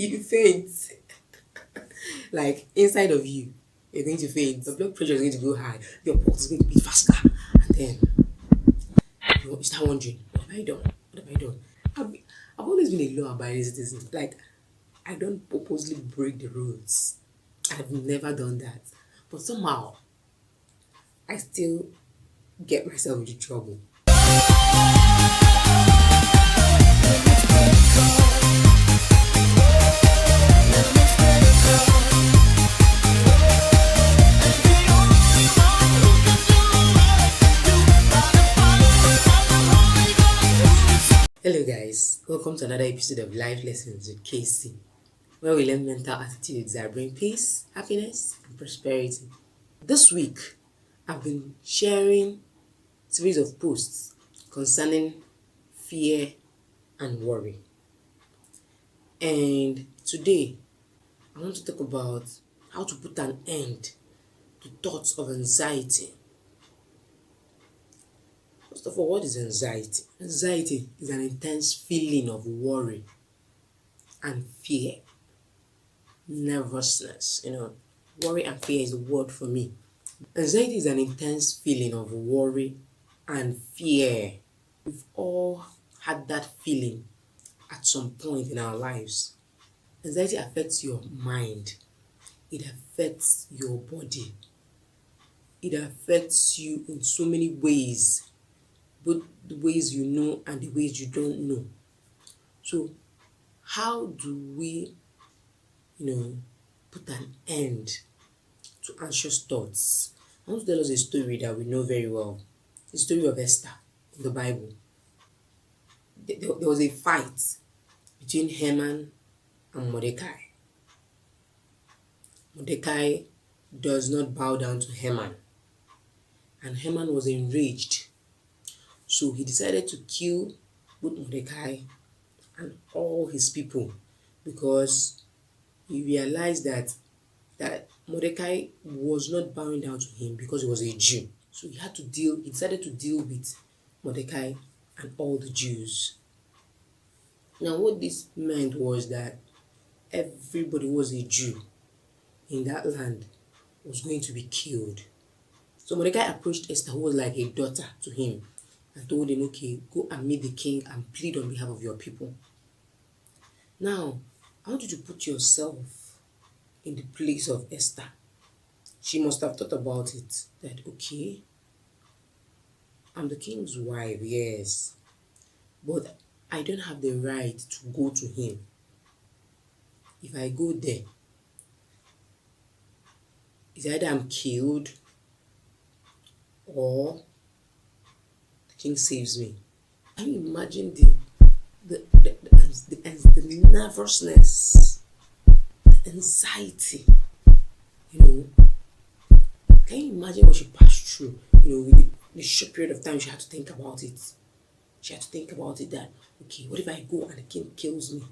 you faint. Like inside of you, you're going to faint. Your blood pressure is going to go high. Your pulse is going to beat faster. And then you start wondering, what have I done? What have I done? I've, I've always been a law-abiding citizen. Like, I don't purposely break the rules. I've never done that. But somehow, I still get myself into trouble. Hello guys, welcome to another episode of Life Lessons with Casey, where we learn mental attitudes that bring peace, happiness, and prosperity. This week, I've been sharing a series of posts concerning fear and worry. And today, I want to talk about how to put an end to thoughts of anxiety. First of all, what is anxiety? Anxiety is an intense feeling of worry and fear, nervousness. Worry and fear is a word for me. Anxiety is an intense feeling of worry and fear. We've all had that feeling at some point in our lives. Anxiety affects your mind, it affects your body, it affects you in so many ways, both the ways you know and the ways you don't know. So, how do we, put an end to anxious thoughts? I want to tell us a story that we know very well. The story of Esther in the Bible. There was a fight between Haman and Mordecai. Mordecai does not bow down to Haman, and Haman was enraged. So he decided to kill both Mordecai and all his people because he realized that Mordecai was not bowing down to him because he was a Jew. So he decided to deal with Mordecai and all the Jews. Now what this meant was that everybody who was a Jew in that land was going to be killed. So Mordecai approached Esther, who was like a daughter to him, and told him, okay, go and meet the king and plead on behalf of your people. Now, I want you to put yourself in the place of Esther. She must have thought about it, that, okay, I'm the king's wife, yes, but I don't have the right to go to him. If I go there, it's either I'm killed or the king saves me. Can you imagine the nervousness, the anxiety? Can you imagine what she passed through? With the short period of time she had to think about it. She had to think about it that, okay, what if I go and the king kills me?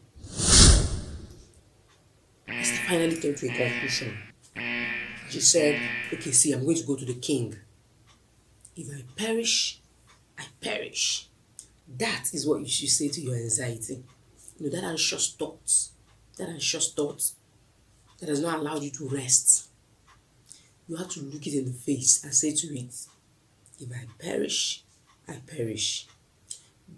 Esther finally came to a conclusion. She said, okay, see, I'm going to go to the king. If I perish, I perish. That is what you should say to your anxiety. That anxious thoughts that has not allowed you to rest. You have to look it in the face and say to it, if I perish, I perish.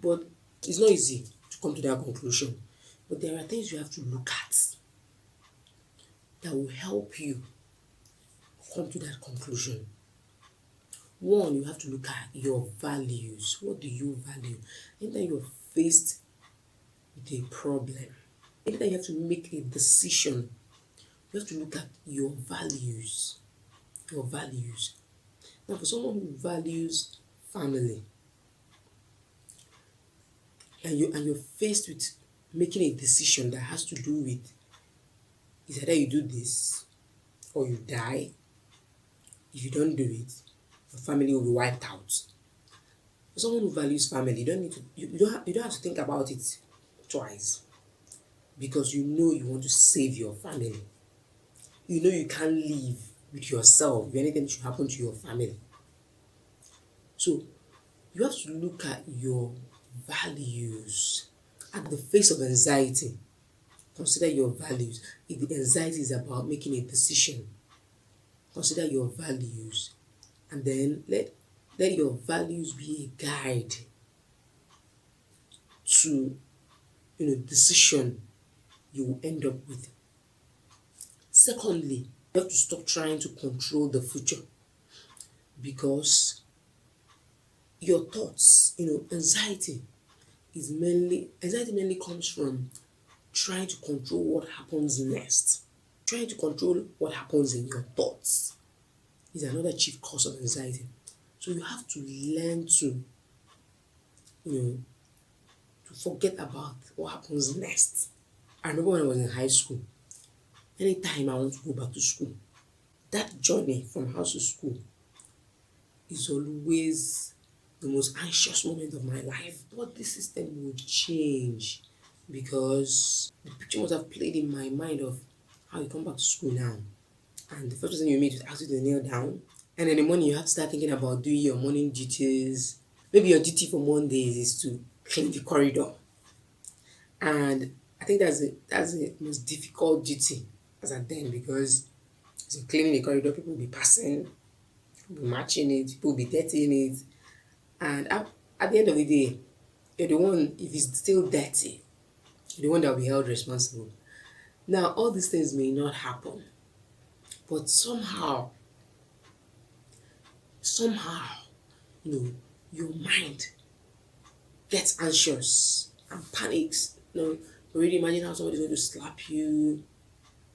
But it's not easy to come to that conclusion. But there are things you have to look at that will help you come to that conclusion. One, you have to look at your values. What do you value? Anytime you're faced with a problem, anytime you have to make a decision, you have to look at your values. Your values. Now, for someone who values family, and you're faced with making a decision that has to do with is either you do this or you die. If you don't do it, your family will be wiped out. For someone who values family, you don't have to think about it twice, because you know you want to save your family. You know you can't live with yourself if anything should happen to your family. So you have to look at your values. At the face of anxiety, Consider your values. If the anxiety is about making a decision, consider your values, and then let your values be a guide to decision you will end up with. Secondly, you have to stop trying to control the future, because your thoughts, anxiety mainly comes from trying to control what happens next. Trying to control what happens in your thoughts is another chief cause of anxiety. So you have to learn you know, to forget about what happens next. I remember when I was in high school, anytime I want to go back to school, that journey from house to school is always the most anxious moment of my life. But this system will change, because the picture must have played in my mind of how you come back to school now. And the first person you meet will ask you to kneel down. And in the morning, you have to start thinking about doing your morning duties. Maybe your duty for Mondays is to clean the corridor. And I think that's the most difficult duty as at then, because as you're cleaning the corridor, people will be passing, people will be matching it, people will be dirtying it. And at the end of the day, you're the one, if it's still dirty, you're the one that will be held responsible. Now, all these things may not happen, but somehow, you know, your mind gets anxious and panics. You already imagine how somebody's going to slap you,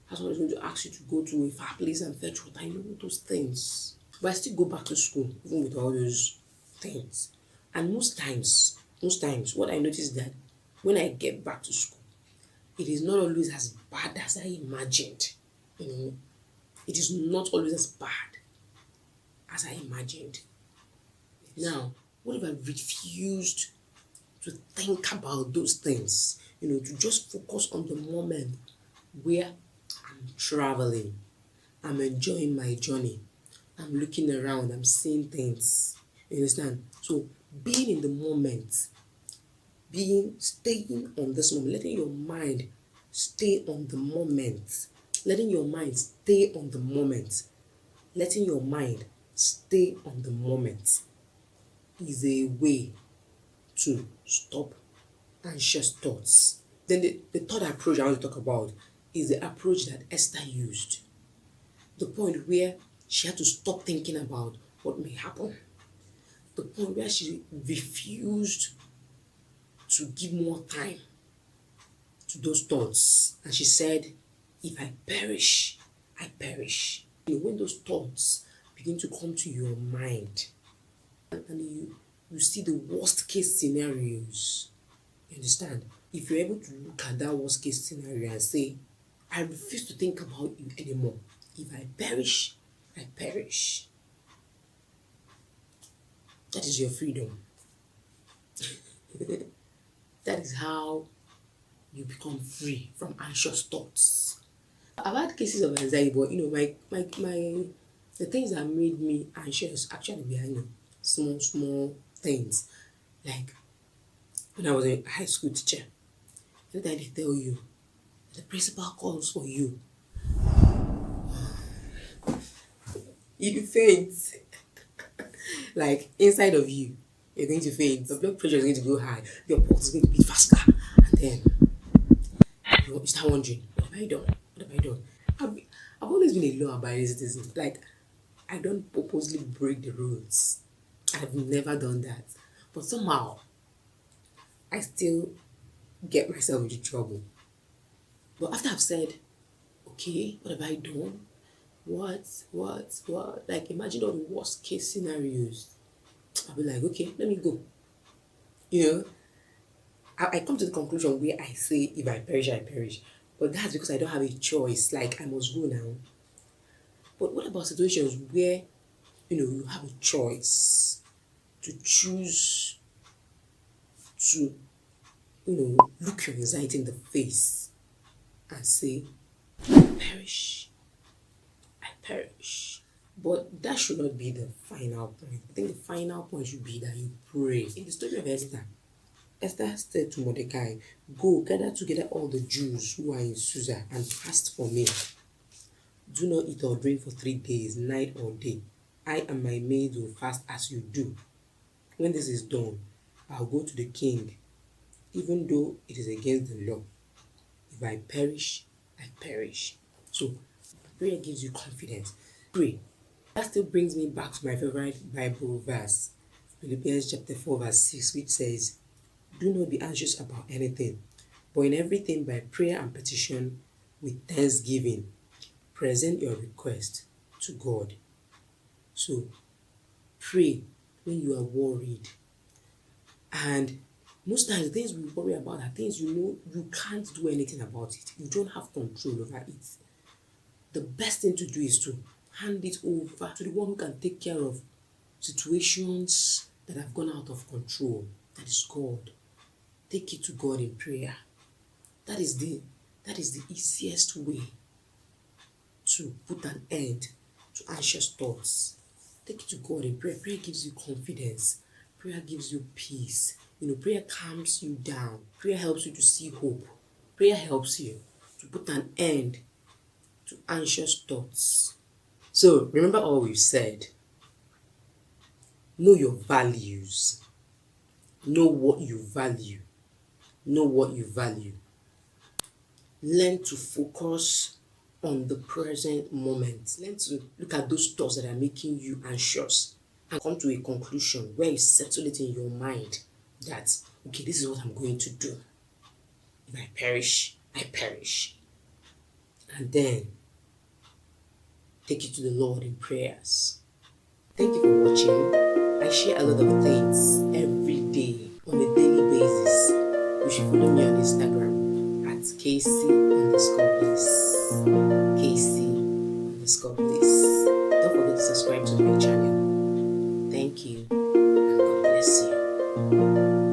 how somebody's going to ask you to go to a far place and fetch water, those things. But I still go back to school, even with all those things. And most times, what I notice is that when I get back to school, it is not always as bad as I imagined. You know, it is not always as bad as I imagined. Now, what if I refused to think about those things? To just focus on the moment where I'm traveling, I'm enjoying my journey, I'm looking around, I'm seeing things. You understand? So being in the moment, staying on this moment, letting your mind stay on the moment, letting your mind stay on the moment, letting your mind stay on the moment is a way to stop anxious thoughts. Then the third approach I want to talk about is the approach that Esther used. The point where she had to stop thinking about what may happen. The point where she refused to give more time to those thoughts. And she said, if I perish, I perish. When those thoughts begin to come to your mind, and you see the worst case scenarios, you understand? If you're able to look at that worst case scenario and say, I refuse to think about you anymore. If I perish, I perish. That is your freedom. That is how you become free from anxious thoughts. I've had cases of anxiety, but my the things that made me anxious actually were small things. Like when I was a high school teacher, anytime they tell you the principal calls for you, you faint. Like inside of you, you're going to faint. Your blood pressure is going to go high. Your pulse is going to beat faster, and then you start wondering, what have I done? What have I done? I've always been a law-abiding citizen. Like, I don't purposely break the rules. I've never done that. But somehow, I still get myself into trouble. But after I've said, okay, what have I done? What? Like, imagine all the worst case scenarios. I'll be like, okay, let me go. You know, I come to the conclusion where I say, if I perish, I perish. But that's because I don't have a choice. Like, I must go now. But what about situations where, you have a choice to choose to, look your anxiety in the face and say, I perish, I perish. But that should not be the final point. I think the final point should be that you pray. In the story of Esther, Esther said to Mordecai, "Go, gather together all the Jews who are in Susa and fast for me. Do not eat or drink for 3 days, night or day. I and my maids will fast as you do. When this is done, I'll go to the king, even though it is against the law. If I perish, I perish." So prayer gives you confidence. Pray. That still brings me back to my favorite Bible verse, Philippians chapter 4, verse 6, which says, "Do not be anxious about anything, but in everything by prayer and petition with thanksgiving, present your request to God." So pray when you are worried. And most times the things we worry about are things you know you can't do anything about it. You don't have control over it. The best thing to do is to hand it over to the one who can take care of situations that have gone out of control. That is God. Take it to God in prayer. That is the easiest way to put an end to anxious thoughts. Take it to God in prayer. Prayer gives you confidence. Prayer gives you peace. Prayer calms you down. Prayer helps you to see hope. Prayer helps you to put an end to anxious thoughts. So remember all we've said. Know your values. Know what you value. Know what you value. Learn to focus on the present moment. Learn to look at those thoughts that are making you anxious and come to a conclusion where you settle it in your mind that, okay, this is what I'm going to do. If I perish, I perish. And then take it to the Lord in prayers. Thank you for watching. I share a lot of things every day on a daily basis. You should follow me on Instagram at KC_bliss. KC_bliss. Don't forget to subscribe to my channel.